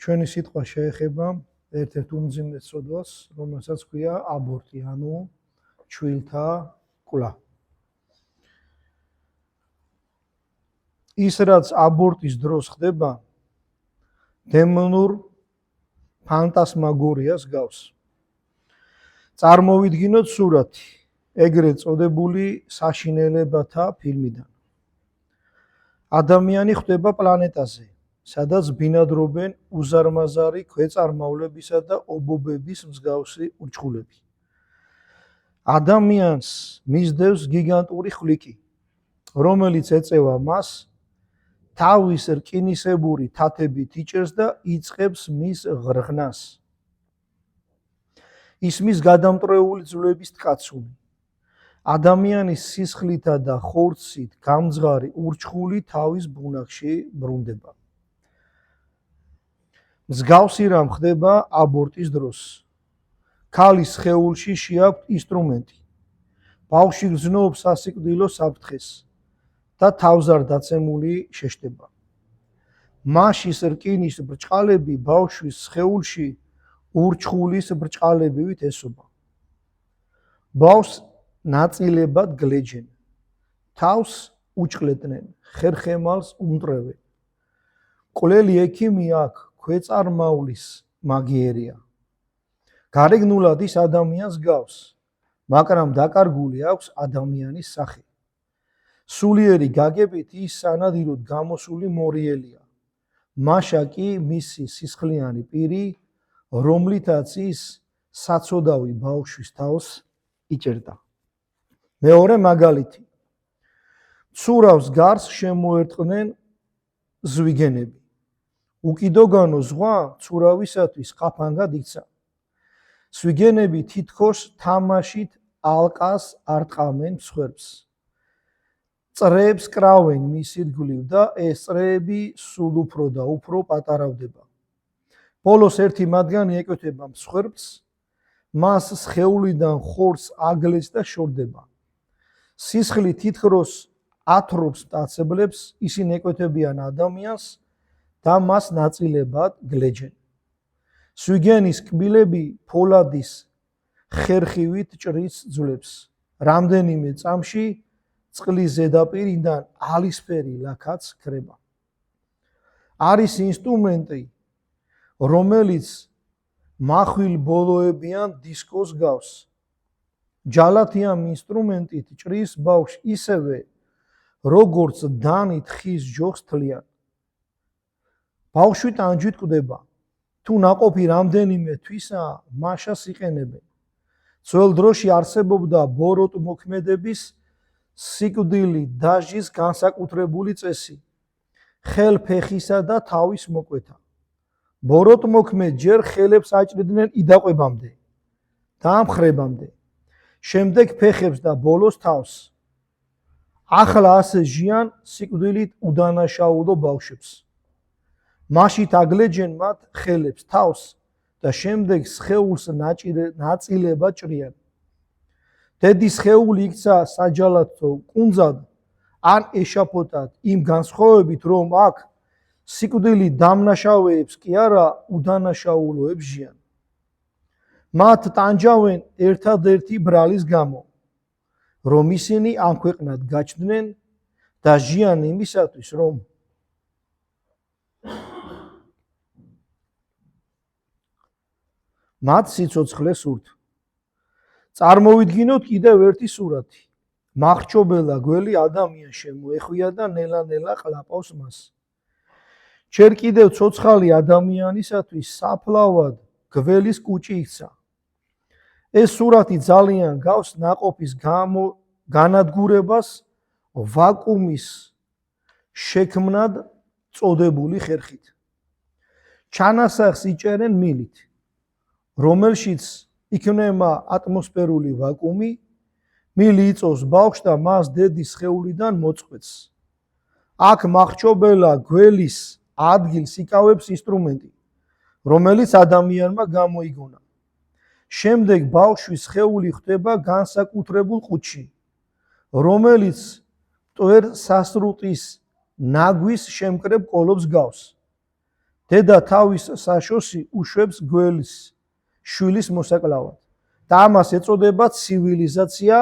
ჩვენი სიტყვა შეეხება ერთ-ერთ უმძიმეს ცოდვას, რომელსაც ქვია აბორტი, ანუ ჩვილთა კვლავ. ის რაც აბორტის დროს ხდება, დემონურ ფანტასმაგორიას გავს. წარმოვიდგინოთ სურათი, ეგრეთ წოდებული საშინელებათა ფილმიდან. ადამიანი ხვდება პლანეტაზე, სადაც ბინადრობენ უზარმაზარი ქვეწარმავლებისა და ობობების მსგავსი ურჩხულები. ადამიანს მისდევს გიგანტური ხვლიკი, რომელიც ეწევა მას, თავის რკინისებური თათებით იჭერს და იწყებს მის ღრღნას. ისმის გადამტრეული ძვლების ткაცული. ადამიანის სისხლითა და ხორცით გამძღარი ურჩხული თავის ბუნაგში ბრუნდება. მსგავსი რამ ხდება აბორტის დროს. ქალის სხეულში შეაქვთ ინსტრუმენტი. ბავშვი გრძნობს სასიკვდილო საფრთხეს და თავზარდაცემული შეშტება. მაშის რკინის ბრჭყალები ბავშვის სხეულში ურჩხულის ბრჭყალებივით ესობა. ბავშვს ნაწილებად გლეჯენ, თავს უჭყლეტნენ, ხერხემალს უმტვრევენ. კვლელი ექიმი აქ ქვეწარმავლის მაგიერია. გარეგნულად ის ადამიანს გავს, მაგრამ დაკარგული აქვს ადამიანის სახე. სულიერი გაგებით ის სანადიროდ გამოსული მორიელია. მაშა კი მისი სისხლიანი პირი, რომლითაც ის საცოდავი ბავშვის თავს იჭერდა. მეორე მაგალითი. ცურავს გარს შემოერტყნენ ზვიგენები. უკიდოგანო ზღვა ცურავისათვის ხაფანგად იქცა. ზვიგენები თითქოს თამაშით ალყას არტყამენ მსხვერპლს. წრეებს კრავენ მის ირგვლივ და ეს წრეები სულ უფრო და უფრო პატარავდება. ბოლოს ერთი მათგანი ეკეთება მსხვერპლს, მას სხეულიდან ხორცს აგლეც და შორდება. სისხლი თითქოს ათრობს მტაცებლებს, ისინი ეკეთებიან ადამიანს და მას ნაწილებად გლეჯენ. ზვიგენის კბილები ფოლადის ხერხივით ჭრის ძვლებს. რამდენიმე წამში წყლის ზედაპირიდან ალისფერი ლაქაც ქრება. არის ინსტრუმენტი, რომელიც מחვილ ბოლოებიან დისკოს გავს. ჯალათი ამ ინსტრუმენტით ჭრის ბავშვს ისევე, როგორც დანით ხის ჯოხს თლიან. ბავშვი ტანჯვით კვდება. თუ ნაყოფი რამდენიმე თვისაა, მაშას იყენებენ. ძველ დროში არსებობდა ბოროტმოქმედების სიკვდილი დაჟის განსაკუთრებული წესი, ხელფეხისა და თავის მოკვეთა. ბოროტმოქმედ ჯერ ხელებს აჭრიდნენ იდაყვებამდე და ამხრებამდე, შემდეგ ფეხებს და ბოლოს თავს. ახლა ასე ჟიან სიკვდილით უდანაშაულო ბავშვებს. მაშით აგლეჯენ მათ ხელებს, თავს და შემდეგ სხეულს ნაწილებად ჭრიან. დედის სხეული იქცა საჯალათო კუნძად ან ეშაფოდად იმ განსხვავებით, რომ აქ სიკვდილი დამნაშავეებს კი არა უდანაშაულოებს ჟიან. მათ ტანჯავენ ერთადერთი ბრალის გამო, რომ ისინი ამ ქვეყნად გაჩნდნენ და ჟიან იმისათვის, რომ მათ სიცოცხლე სურთ. წარმოვიდგინოთ კიდევ ერთი სურათი. მახრჩობელა გველი ადამიანს შემოეხვია და ნელა-ნელა ყლაპავს მას. ჯერ კიდევ ცოცხალი ადამიანისათვის საფლავად გველის კუჭი იქცა. ეს სურათი ძალიან გავს ნაყოფის განადგურებას ვაკუუმის შექმნად წოდებული ხერხით. ჩანასახს იჭერენ მილით, რომელშიც იქნება ატმოსფერული ვაკუუმი, მილი იწოვს ბავშვს და მას დედის სხეულიდან მოწყვეტს. აქ მახრჩობელა გველის ადგილს იკავებს ინსტრუმენტი, რომელიც ადამიანმა გამოიგონა. შემდეგ ბავშვის სხეული ხდება განსაკუთრებულ ყუთში, რომელიც მტვერ სასრუტის ნაგვის შემკრებ კოლოფს გავს. დედა თავის საშოსი უშვებს გველის შვილის მოსაკლავად და ამას ეწოდება ცივილიზაცია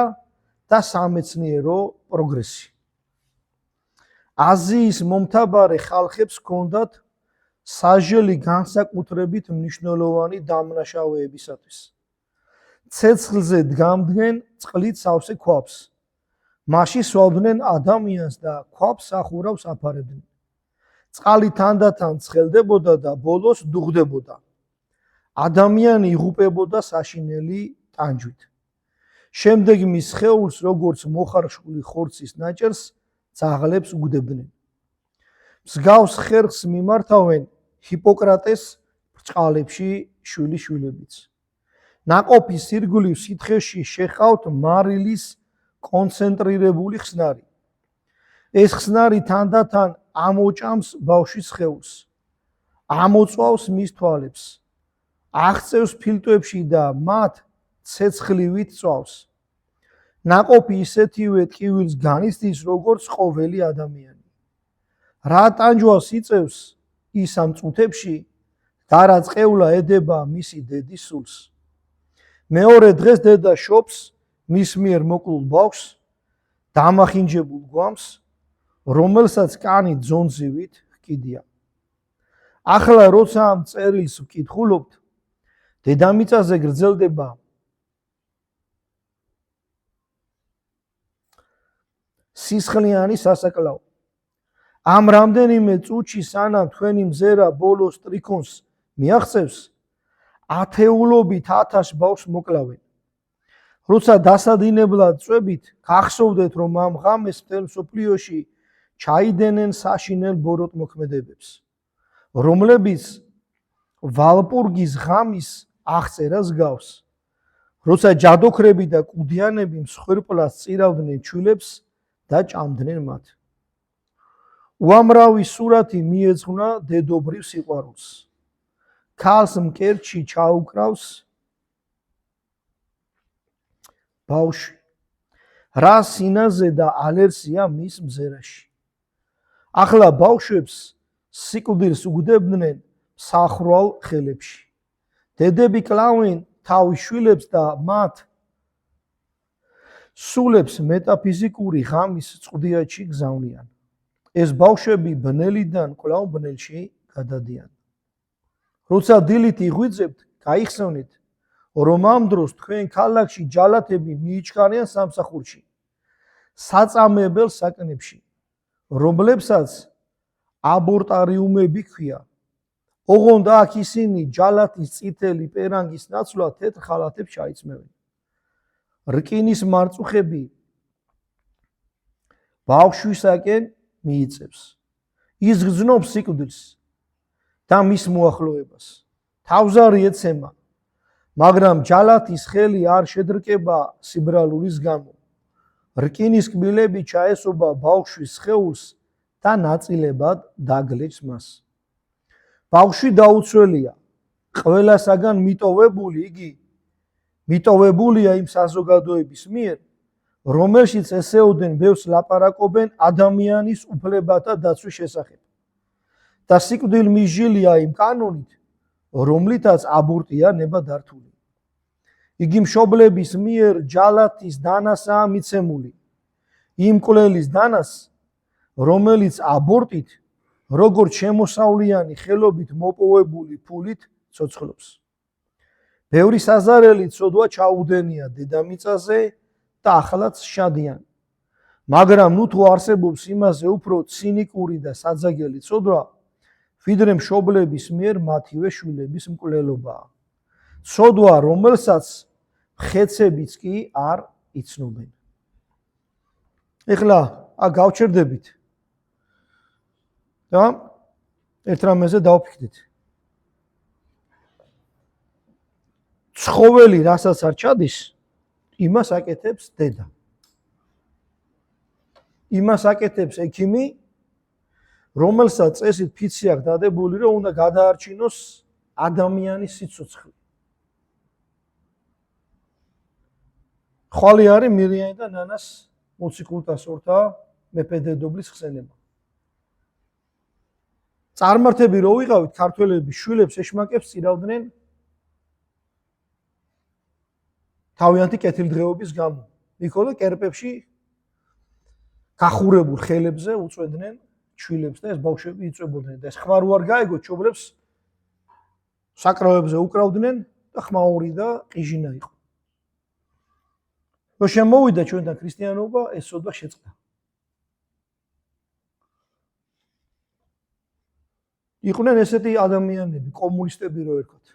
და სამეცნიერო პროგრესი. აზიის მომთაბარე ხალხებს ჰქონდათ საჟელი განსაკუთრებით მნიშვნელოვანი დამნაშავეებისათვის. ცეცხლზე დგამდნენ წყლით სავსე ქვაბს. მასში სვავდნენ ადამიანს და ქვაბს სახურავს აფარებდნენ. წყალი თანდათან ცხელდებოდა და ბოლოს დუღდებოდა. ადამიანი იღუპებოდა საშინელი ტანჯვით. შემდეგ მის სხეულს როგორც მოხარშული ხორცის ნაჭერს ძაღლებს უგდებდნენ. მსგავს ხერხს მიმართავენ ჰიპოკრატეს ბრჭყალებში შვილიშვილებიც. ნაყოფის ირგვლივ სითხეში შეჰყავთ მარილის კონცენტრირებული ხსნარი. ეს ხსნარი თანდათან ამოჭამს ბავშვის სხეულს, ამოწვავს მის თვალებს, აღწევს ფილტვებში და მათ ცეცხლივით წვავს. ნაყოფი ისეთივე ტკივილს განიცდის, როგორც ყოველი ადამიანი. რა ტანჯვას იწევს ის ამ წუთებში და რა წყევლა ედება მისი დედის სულს. მეორე დღეს დედა შობს მის მიერ მოკლულ ბავშვს, დამახინჯებულ გვამს, რომელსაც კანი ძონძივით ჰკიდია. ახლა როცა ამ წერილს ვკითხულობთ, დედამიწაზე გრძელდება სისხლიანი სასაკლაო. ამ რამდენიმე წუთში სანამ თქვენი მზერა ბოლოს ტრიქონს მიაღწევს, ათეულობით 1000 ბავშვს მოკლავენ. როცა დასადინებლად წვებით, გახსოვდეთ, რომ ამ ღამეს მთელ მსოფლიოში ჩაიდენენ საშინელ ბოროტმოქმედებებს, რომლებიც ვალპურგის ღამის აღწერას გავს, როცა ჯადოქრები და კუდიანები მსხვერპლად წირავდნენ ჩვილებს და ჭამდნენ მათ. უამრავი სურათი მიეძღვნა დედობრივ სიყვარულს. ქალს მკერდში ჩაუკრავს ბავშვი. რა სინაზე და ალერსია მის მზერაში. ახლა ბავშვებს სიკვდილს უგდებდნენ მსახრვალ ხელებში. დედები კლავენ თავის შვილებს და მათ სულებს მეტაფიზიკური ღამის წვდიათში გზავნიან. ეს ბავშვები ბნელიდან კვლავ ბნელში გადადიან. როცა დილით იღვიძებთ, გაიხსენეთ, რომ ამ დროს თქვენ ქალაქში ჯალათები მიიჩქარიან სამსახურში, საწამებელ საკნებში, რომლებსაც აბორტარიუმები ჰქვია. ოღონდ აქ ისინი ჯალათის წითელი პერანგის ნაცვლად თეთრ ხალათებს ჩაიწმევენ. რკინის მარწუხები ბავშვისაკენ მიიწევს. ის გრძნობს სიკვდილს და მის მოახლოებას. თავზარი ეცემა, მაგრამ ჯალათის ხელი არ შედრკება სიბრალურის გამო. რკინის კბილები ჩაესობა ბავშვის სხეულს და ნაწილებად დაგლეჭს მას. ბავშვი დაუცველია, ყველასაგან მიტოვებული იგი მიტოვებულია იმ საზოგადოების მიერ, რომელშიც ესეოდენ ბევრს ლაპარაკობენ ადამიანის უფლებათა დაცვის შესახებ. და სიკვდილმისჯილია იმ კანონით, რომლითაც აბორტია ნებადართული. იგი მშობლების მიერ ჯალათის დანასაა მიცემული. იმ მკვლელის დანას, რომელიც აბორტით, როგორც შემოსავლიანი ხელობით მოპოვებული ფულით ცოცხლობს. ბევრი საზარელი ცოდვა ჩაუდენია დედამიწაზე და ახლაც შადიან. მაგრამ ნუ თუ არსებობს იმაზე უფრო ცინიკური და საძაგელი ცოდვა, ვიდრე მშობლების მიერ მათივე შვილების მკვლელობაა. ცოდვა, რომელსაც მხეცებიც კი არ იცნობენ. ეხლა გავჩერდებით და ერთ რამეზე დავფიქრდით. ცხოველი რასაც არ ჩადის, იმას აკეთებს დედა. იმას აკეთებს ექიმი, რომელსაც წესით ფიცი აქვს დადებული, რომ უნდა გადაარჩინოს ადამიანის სიცოცხლე. ხვალე არის მირიანი და ნანას მოციქულთასორთა მეფე დედობლის ხსენება. წარმართები რო ვიყავით ქართველები შვილებს ეშმაკებს წირავდნენ თავიანთი კეთილდღეობის გამო. იქოდა კერპებში გახურებულ ხელებზე უწვევდნენ შვილებს და ეს ბავშვები იწვებოდნენ და ეს ხმარ უარ გაეგოთ ჩობლებს საკრავებზე უკრავდნენ და ხმაური და ყიჟინა იყო. რო შემოვიდა ჩვენთან ქრისტიანობა, ეს სოდვა შეწყდა. იყვნენ ესეთი ადამიანები, კომუნისტები რო ერქოთ.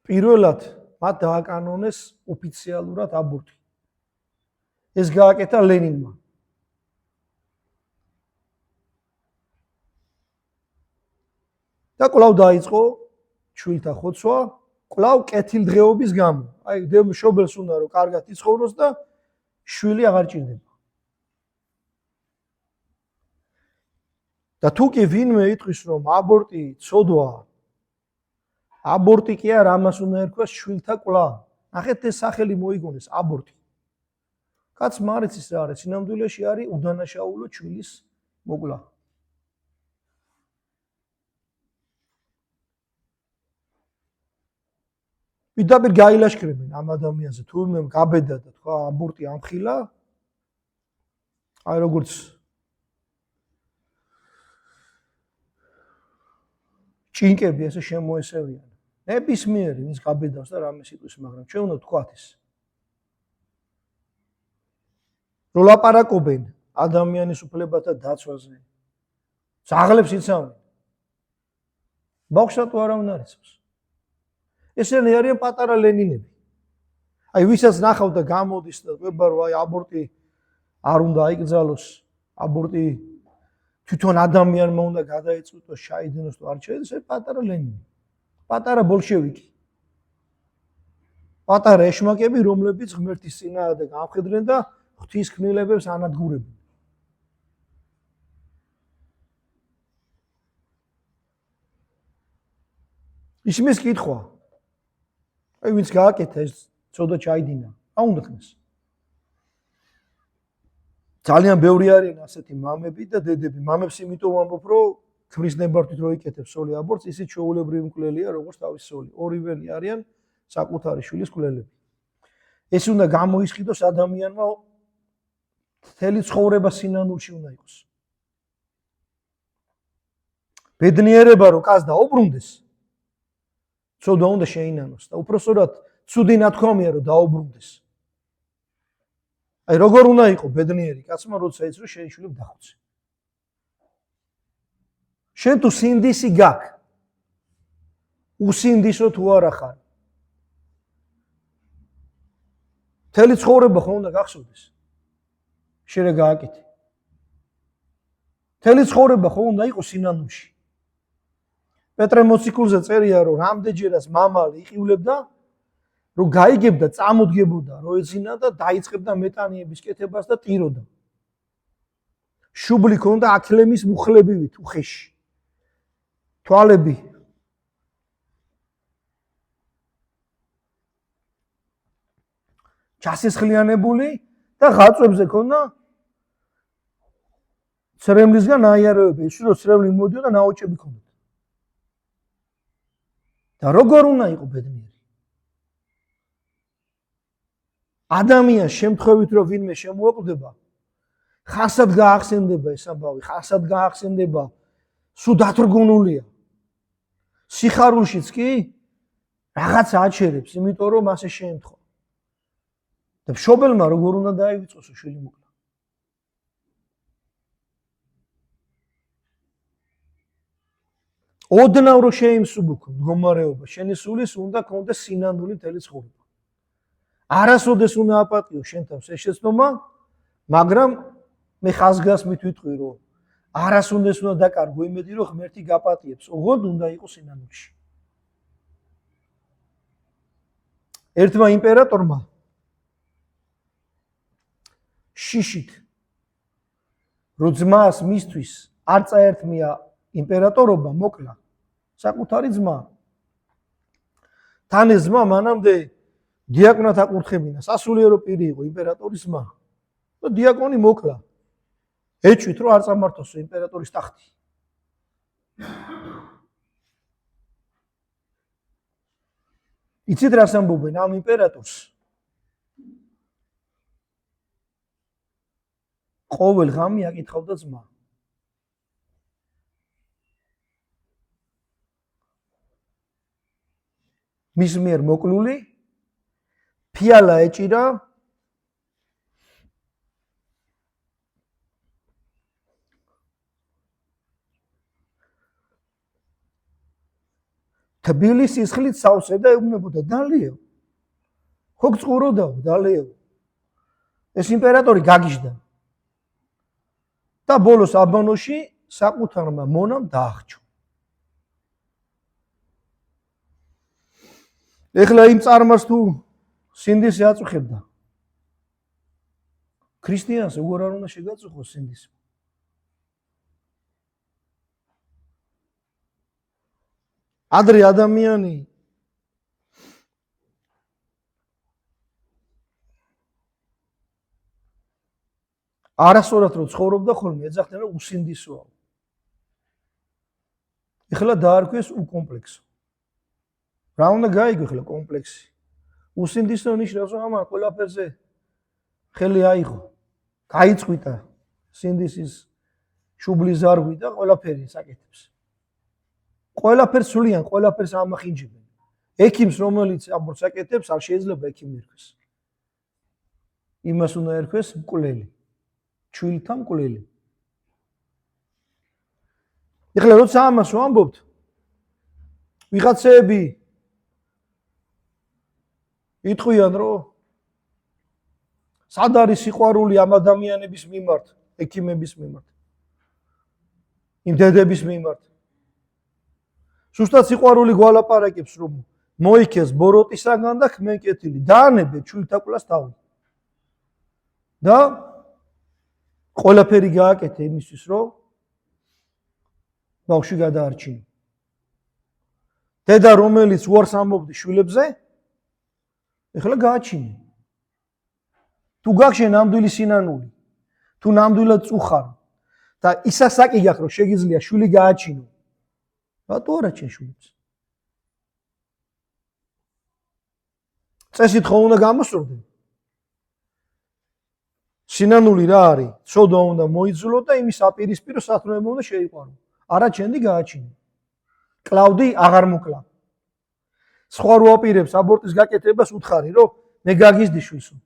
პირველად მათ დააკანონეს ოფიციალურად აბორტი. ეს გააკეთა ლენინმა. და კვლავ დაიწყო შვილთა ხოცვა, კვლავ კეთილდღეობის გამო. აი, მშობელს უნდა რომ კარგად იცხოვროს და შვილი აღარ ჭირდება. და თუ კი ვინმე იტყვის რომ აბორტი ცოდვაა, აბორტი კი არ ამას უნდა ერქვას შვილთა კვლავ. ნახეთ ეს სახელი მოიგონეს აბორტი. კაც მარიცის რა არის, სინამდვილეში არის უდანაშაულო შვილის მოკლა. პირდაპირ გაილაშქრებენ ამ ადამიანზე, თუ მე გაბედა და თქვა აბორტი ამხილა, აი როგორც ჭინკები ესე შემოესევიან. ნებისმიერი ის გაბედავს და რამე სიტყვის, მაგრამ ჩვენ უნდა ვთქვათ ეს. რო ლაპარაკობენ ადამიანის უფლებათა დაცვაზე, ძაღლებს იცავენ. ბავშვს თუ არა უნდა იცავს. ესენი არიან პატარა ლენინები. აი ვისაც ნახავ და გამოდის და ყვება რომ აი აბორტი არ უნდა აიკრძალოს, აბორტი თვითონ ადამიანმა უნდა გადაეწყვიტოს, ჩაიდინოს თუ არ ჩაიდინოს, ეს პატარა ლენინი. პატარა ბოლშევიკი. პატარა ეშმაკები, რომლებიც ღმერთის წინააღმდეგ ამხედრენ და ღვთისმხნელებებს ანადგურებენ. ისმის კითხვა. აი ვინც გააკეთა ეს ცოდა ჩაიდინა, რა უნდა ხდეს? ძალიან ბევრი არიან ასეთი მამები და დედები. მამებს იმიტომ ვამბობ, რომ ქმრის ნებართვით რო იკეთებს სოლი აბორტს, ისიც ჩვეულებრივი მკვლელია, როგორც თავის სოლი. ორივენი არიან საკუთარი შვილის მკვლელები. ეს უნდა გამოისყიდოს ადამიანმა მთელი ცხოვრება სინანულში უნდა იყოს. ბედნიერება რო კაც დაუბრუნდეს, ცოდვა უნდა შეინანოს და უпроსტად ცუდი ნათქვამია რომ დაუბრუნდეს. აი როგორ უნდა იყო ბედნიერი კაცმა, როცა ეცრო შენ შვილებს დახოცე. შენ თუ სინდისი გაქვს, უსინდისო თუ არა ხარ. მთელი ცხოვრება ხო უნდა გახსოვდეს. შენ რა გააკეთე? მთელი ცხოვრება ხო უნდა იყოს სინანულში. პეტრე მოციქულზე წერია რომ რამდენჯერაც მამალი იყივლებდა, რომ გაიგებდა, წამოდგებოდა, რომ ეძინა და დაიწყებდა მეტანიების კეთებას და ტიროდა. შუბლი ქონდა აქლემის მუხლებივით უხეში. თვალები ჩასესხლიანებული და ღაწვებზე ქონდა ცრემლისგან აიარებები, ის რომ ცრემლი მოდიოდა და ნაოჭები ქონდა. და როგორ უნდა იყო ბედნიერი? ადამიანს შემთხვევით რომ ვინმე შემოაკვდება, ხასად გაახსენდება ეს ამბავი, ხასად გაახსენდება, სულ დათრგუნულია. სიხარულშიც კი რაღაცა აჩერებს, იმიტომ რომ ასე შეემთხვა. და მშობელმა როგორ უნდა დაივიწყოს შვილი მოკლა? ოდნავ რომ შეიმსუბუქო მდგომარეობა, შენი სულის უნდა კონდეს სინანული მთელი ცხოვრება. არასოდეს უნდა აპატიო შენ თავს ეს შეცდომა, მაგრამ მე ხაზგასმით ვიტყვი რომ არასოდეს უნდა დაკარგო იმედი რომ ღმერთი გაპატიებს, ოღონდ უნდა იყოს სინანულში. ერთმა იმპერატორმა შიშით რო ძმას მისთვის არ წაერთმია იმპერატორობა, მოკლა საკუთარი ძმა. თან ეს ძმა მანამდე დიაკვნად აკურთხებინა, სასულიერო პირი იყო იმპერატორის ძმა. და დიაკონი მოკლა. ეჭვით რომ არ წამართოსო იმპერატორის ტახტი. იცით რას ამბობენ ამ იმპერატორს? ყოველ ღამე აკითხავდა ძმა. მის მიერ მოკლული ფიალა ეჭირა თბილისის ხლით სავსე და ეუბნებოდა დალიევ. ხო გწყუროდაო დალიევ. ეს იმპერატორი გაგიჟდა. და ბოლოს აბანოში საკუთარმა მონამ დაახჩო. ეხლა იმ წარმას თუ სინდისი აწუხებდა. ქრისტიანს როგორ არ უნდა შეგაწუხოს სინდისი? ადრე ადამიანი არასწორად რო ცხოვრობდა ხოლმე ეძახდნენ რომ უსინდისოა. ეხლა დაარქვეს უკომპლექსო. რა უნდა გაიგო ახლა კომპლექსი? უსინდისო ნიშნავს რომ ამან ყველაფერზე ხელი აიღო. გაიწყვიტა სინდისის შუბლის ზარგვი და ყველაფერი საკეთებს. ყველაფერს სულიან, ყველაფერს ამახინჯებენ. ექიმს რომელიც ამბობს საკეთებს, არ შეიძლება ექიმი ერქვეს. იმას უნდა ერქვეს მკვლელი. ჩვილთა მკვლელი. ეხლა როცა ამას ვამბობთ, ვიღაცები იტყვიან რომ სად არის სიყვარული ამ ადამიანების მიმართ, ექიმების მიმართ, იმ დედების მიმართ. ზუსტად სიყვარული გვალაპარაკებს რომ მოიქეს ბოროტისაგან და ხმენკეთილი, დაანებე ჩვილთა კვლას თავი. და ყველაფერი გააკეთე იმისთვის რომ ბავშვი გადაარჩინო. დედა რომელიც უარს ამბობდი შვილებზე, ეხლა გააჩინე. თუ გაგშენ ნამდვილი სინანული, თუ ნამდვილად წუხარ და ისასაკი გაქვს რომ შეგიძლია შვილი გააჩინო, რატო არ აჩენ შვილებს? წესით ხო უნდა გამოსურდე. სინანული რა არის? ცოდვა უნდა მოიძულო და იმის აპირისპირო სათნოება უნდა შეიყვარო. არა ჩენდი გააჩინე. კლავდი აღარ მოკლა. სხვა რო აპირებს აბორტის გაკეთებას უთხარი რომ მე გაგიზდი შვილსო.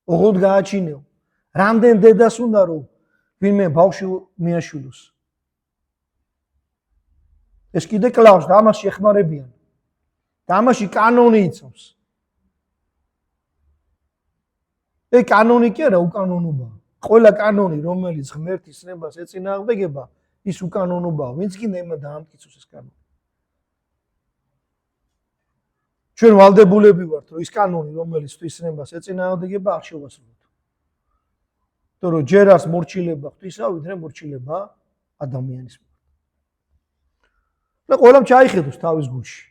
ოღონდ გააჩინეო. რამდენ დედას უნდა რომ ვინმე ბავშვი მიაშვილოს. ეს კიდე კლავს და ამას ეხმარებიან. და ამაში კანონი იცავს. კანონი კი არა, უკანონობაა. ყველა კანონი, რომელიც ღმერთის ცნებას ეწინააღმდეგება, ის უკანონობაა. ვინც კი ნემა დაამტკიცოს ეს კანონი. ჩვენ ვალდებულები ვართ, რომ ის კანონი, რომელიც ღვთისნებას ეწინააღმდეგება, არ შევასრულოთ. იმიტომ რომ ჯერ არის მორჩილება ღვთისა, ვიდრე მორჩილება ადამიანის მიმართ. და ყველამ ჩაიხედოს თავის გულში.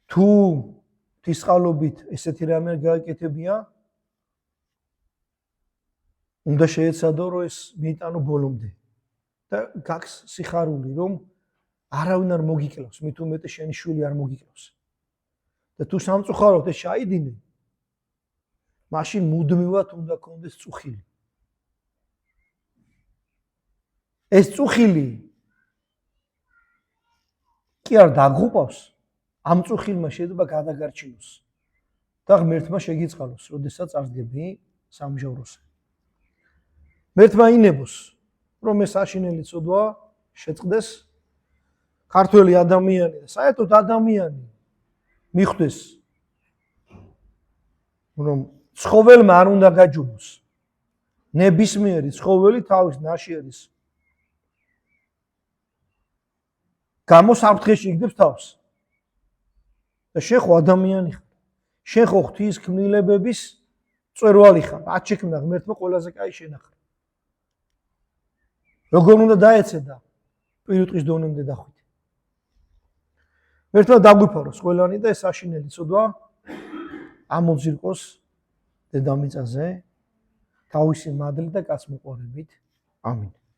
თუ ღვთისწყალობით ესეთი რამე გააკეთებია, უნდა შეეცადო რომ ეს მიიტანო ბოლომდე და გაქვს სიხარული რომ არავინ არ მოგიკლავს, მით უმეტეს შენი შვილი არ მოგიკლავს. და თუ სამწუხაროდ ეს ჩაიდინე, მაშინ მუდმივად უნდა გქონდეს წუხილი. ეს წუხილი კი არ დაგღუპავს, ამ წუხილმა შეიძლება გადაგარჩინოს და ღმერთმა შეგიწყალოს, როდესაც წარსდგები სამჟავროსა. ღმერთმა ინებოს, რომ ეს საშინელი ცოდვა შეწყდეს ქართველი ადამიანი და საერთოდ ადამიანი მიხვდეს, რომ ცხოველმა არ უნდა გაჯობოს. ნებისმიერი ცხოველი თავის ნაშიერის გამო საფრთხეში იგდებს თავს. და შენ ხო ადამიანი ხარ. შენ ხო ღვთის ქმნილებების მწვერვალი ხარ. რაც შექმნა ღმერთმა ყველაზე კაი შენახარ. როგორ უნდა დაეცედა პირუტყვის დონემდე დახვით. ღმერთმა დაგვიფაროს ყველანი და ეს საშინელი ცოდვა ამოძირყოს დედამიწაზე თავისი მადლით და კაცმოყვარებით. ამინ.